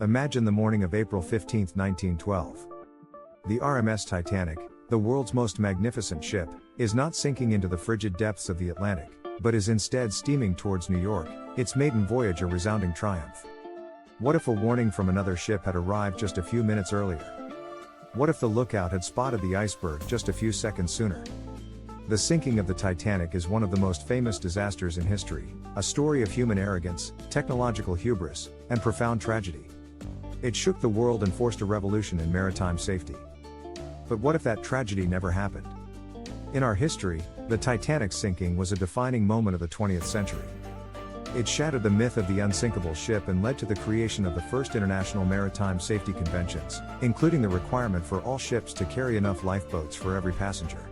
Imagine the morning of April 15, 1912. The RMS Titanic, the world's most magnificent ship, is not sinking into the frigid depths of the Atlantic, but is instead steaming towards New York, its maiden voyage a resounding triumph. What if a warning from another ship had arrived just a few minutes earlier? What if the lookout had spotted the iceberg just a few seconds sooner? The sinking of the Titanic is one of the most famous disasters in history, a story of human arrogance, technological hubris, and profound tragedy. It shook the world and forced a revolution in maritime safety. But what if that tragedy never happened? In our history, the Titanic's sinking was a defining moment of the 20th century. It shattered the myth of the unsinkable ship and led to the creation of the first international maritime safety conventions, including the requirement for all ships to carry enough lifeboats for every passenger.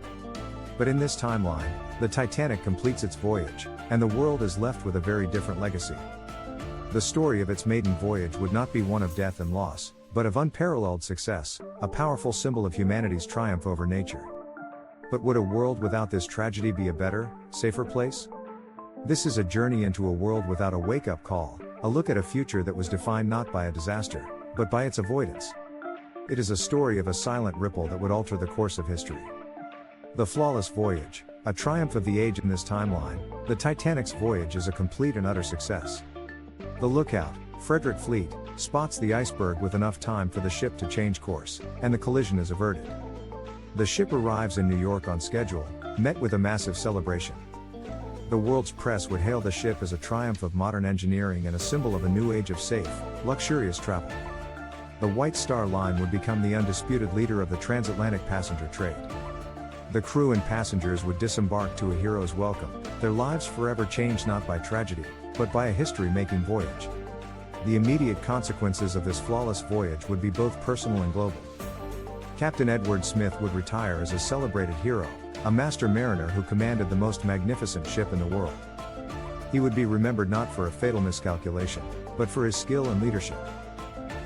But in this timeline, the Titanic completes its voyage, and the world is left with a very different legacy. The story of its maiden voyage would not be one of death and loss, but of unparalleled success, a powerful symbol of humanity's triumph over nature. But would a world without this tragedy be a better, safer place? This is a journey into a world without a wake-up call, a look at a future that was defined not by a disaster, but by its avoidance. It is a story of a silent ripple that would alter the course of history. The flawless voyage, a triumph of the age in this timeline, the Titanic's voyage is a complete and utter success. The lookout, Frederick Fleet, spots the iceberg with enough time for the ship to change course, and the collision is averted. The ship arrives in New York on schedule, met with a massive celebration. The world's press would hail the ship as a triumph of modern engineering and a symbol of a new age of safe, luxurious travel. The White Star Line would become the undisputed leader of the transatlantic passenger trade. The crew and passengers would disembark to a hero's welcome, their lives forever changed not by tragedy, but by a history-making voyage. The immediate consequences of this flawless voyage would be both personal and global. Captain Edward Smith would retire as a celebrated hero, a master mariner who commanded the most magnificent ship in the world. He would be remembered not for a fatal miscalculation, but for his skill and leadership.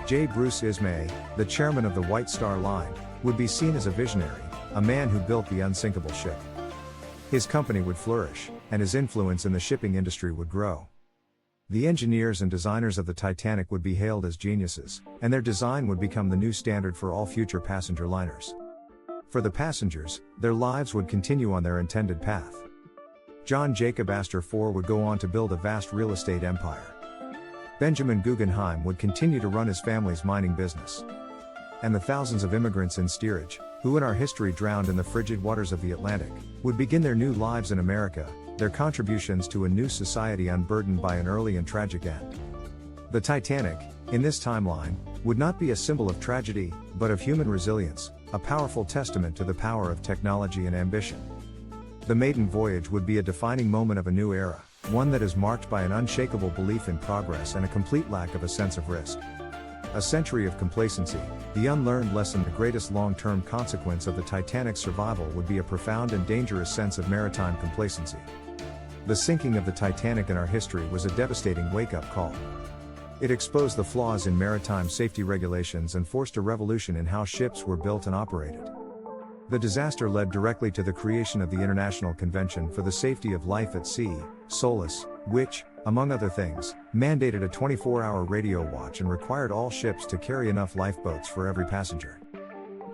J. Bruce Ismay, the chairman of the White Star Line, would be seen as a visionary, a man who built the unsinkable ship. His company would flourish, and his influence in the shipping industry would grow. The engineers and designers of the Titanic would be hailed as geniuses, and their design would become the new standard for all future passenger liners. For the passengers, their lives would continue on their intended path. John Jacob Astor IV would go on to build a vast real estate empire. Benjamin Guggenheim would continue to run his family's mining business. And the thousands of immigrants in steerage, who in our history drowned in the frigid waters of the Atlantic, would begin their new lives in America, their contributions to a new society unburdened by an early and tragic end. The Titanic, in this timeline, would not be a symbol of tragedy, but of human resilience, a powerful testament to the power of technology and ambition. The maiden voyage would be a defining moment of a new era, one that is marked by an unshakable belief in progress and a complete lack of a sense of risk. A century of complacency, the unlearned lesson. The greatest long-term consequence of the Titanic's survival would be a profound and dangerous sense of maritime complacency. The sinking of the Titanic in our history was a devastating wake-up call. It exposed the flaws in maritime safety regulations and forced a revolution in how ships were built and operated. The disaster led directly to the creation of the International Convention for the Safety of Life at Sea, SOLAS, which, among other things, mandated a 24-hour radio watch and required all ships to carry enough lifeboats for every passenger.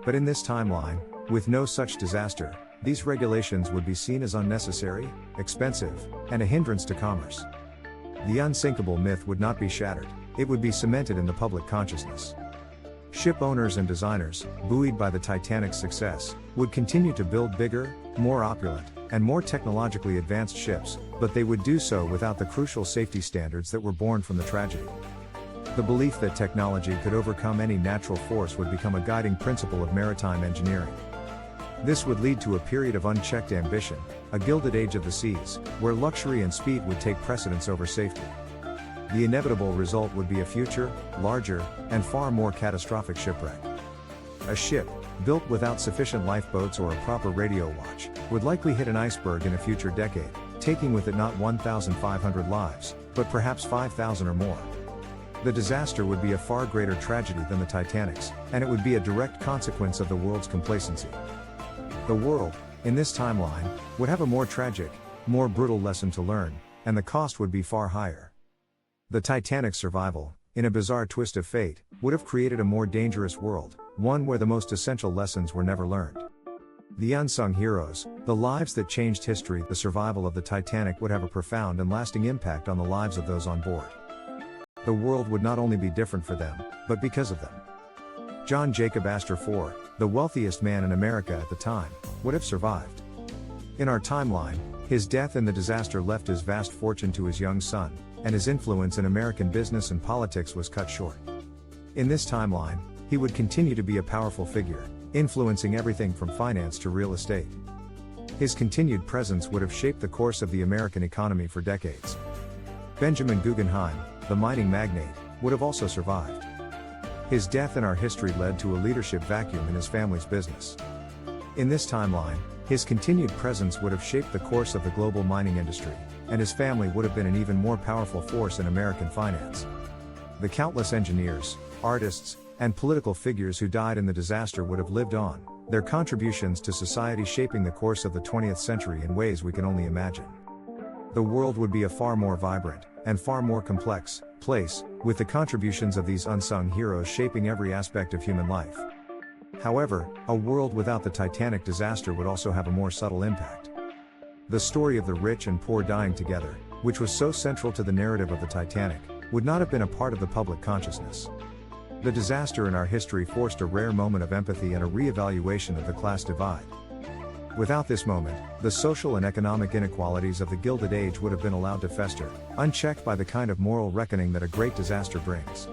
But in this timeline, with no such disaster, these regulations would be seen as unnecessary, expensive, and a hindrance to commerce. The unsinkable myth would not be shattered, it would be cemented in the public consciousness. Ship owners and designers, buoyed by the Titanic's success, would continue to build bigger, more opulent, and more technologically advanced ships, but they would do so without the crucial safety standards that were born from the tragedy. The belief that technology could overcome any natural force would become a guiding principle of maritime engineering. This would lead to a period of unchecked ambition, a gilded age of the seas, where luxury and speed would take precedence over safety. The inevitable result would be a future, larger, and far more catastrophic shipwreck. A ship, built without sufficient lifeboats or a proper radio watch, would likely hit an iceberg in a future decade, taking with it not 1,500 lives, but perhaps 5,000 or more. The disaster would be a far greater tragedy than the Titanic's, and it would be a direct consequence of the world's complacency. The world, in this timeline, would have a more tragic, more brutal lesson to learn, and the cost would be far higher. The Titanic's survival, in a bizarre twist of fate, would have created a more dangerous world, one where the most essential lessons were never learned. The unsung heroes, the lives that changed history. The survival of the Titanic would have a profound and lasting impact on the lives of those on board. The world would not only be different for them, but because of them. John Jacob Astor IV, the wealthiest man in America at the time, would have survived. In our timeline, his death in the disaster left his vast fortune to his young son, and his influence in American business and politics was cut short. In this timeline, he would continue to be a powerful figure, influencing everything from finance to real estate. His continued presence would have shaped the course of the American economy for decades. Benjamin Guggenheim, the mining magnate, would have also survived. His death in our history led to a leadership vacuum in his family's business. In this timeline, his continued presence would have shaped the course of the global mining industry, and his family would have been an even more powerful force in American finance. The countless engineers, artists, and political figures who died in the disaster would have lived on, their contributions to society shaping the course of the 20th century in ways we can only imagine. The world would be a far more vibrant, and far more complex, place, with the contributions of these unsung heroes shaping every aspect of human life. However, a world without the Titanic disaster would also have a more subtle impact. The story of the rich and poor dying together, which was so central to the narrative of the Titanic, would not have been a part of the public consciousness. The disaster in our history forced a rare moment of empathy and a re-evaluation of the class divide. Without this moment, the social and economic inequalities of the Gilded Age would have been allowed to fester, unchecked by the kind of moral reckoning that a great disaster brings.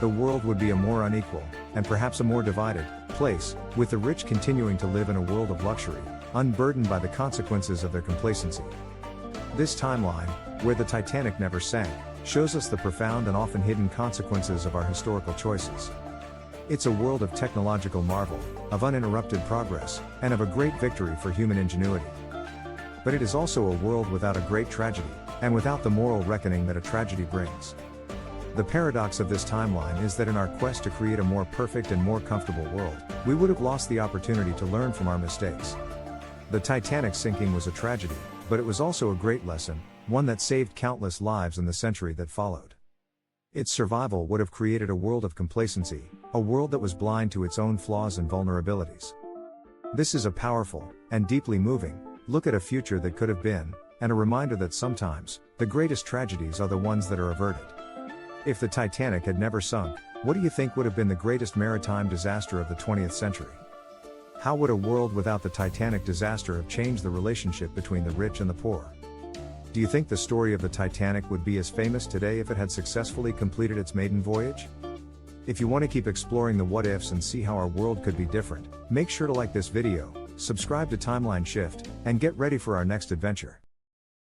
The world would be a more unequal, and perhaps a more divided, place, with the rich continuing to live in a world of luxury, unburdened by the consequences of their complacency. This timeline, where the Titanic never sank, shows us the profound and often hidden consequences of our historical choices. It's a world of technological marvel, of uninterrupted progress, and of a great victory for human ingenuity. But it is also a world without a great tragedy, and without the moral reckoning that a tragedy brings. The paradox of this timeline is that in our quest to create a more perfect and more comfortable world, we would have lost the opportunity to learn from our mistakes. The Titanic sinking was a tragedy, but it was also a great lesson, one that saved countless lives in the century that followed. Its survival would have created a world of complacency, a world that was blind to its own flaws and vulnerabilities. This is a powerful, and deeply moving, look at a future that could have been, and a reminder that sometimes, the greatest tragedies are the ones that are averted. If the Titanic had never sunk, what do you think would have been the greatest maritime disaster of the 20th century? How would a world without the Titanic disaster have changed the relationship between the rich and the poor? Do you think the story of the Titanic would be as famous today if it had successfully completed its maiden voyage? If you want to keep exploring the what-ifs and see how our world could be different, make sure to like this video, subscribe to Timeline Shift, and get ready for our next adventure.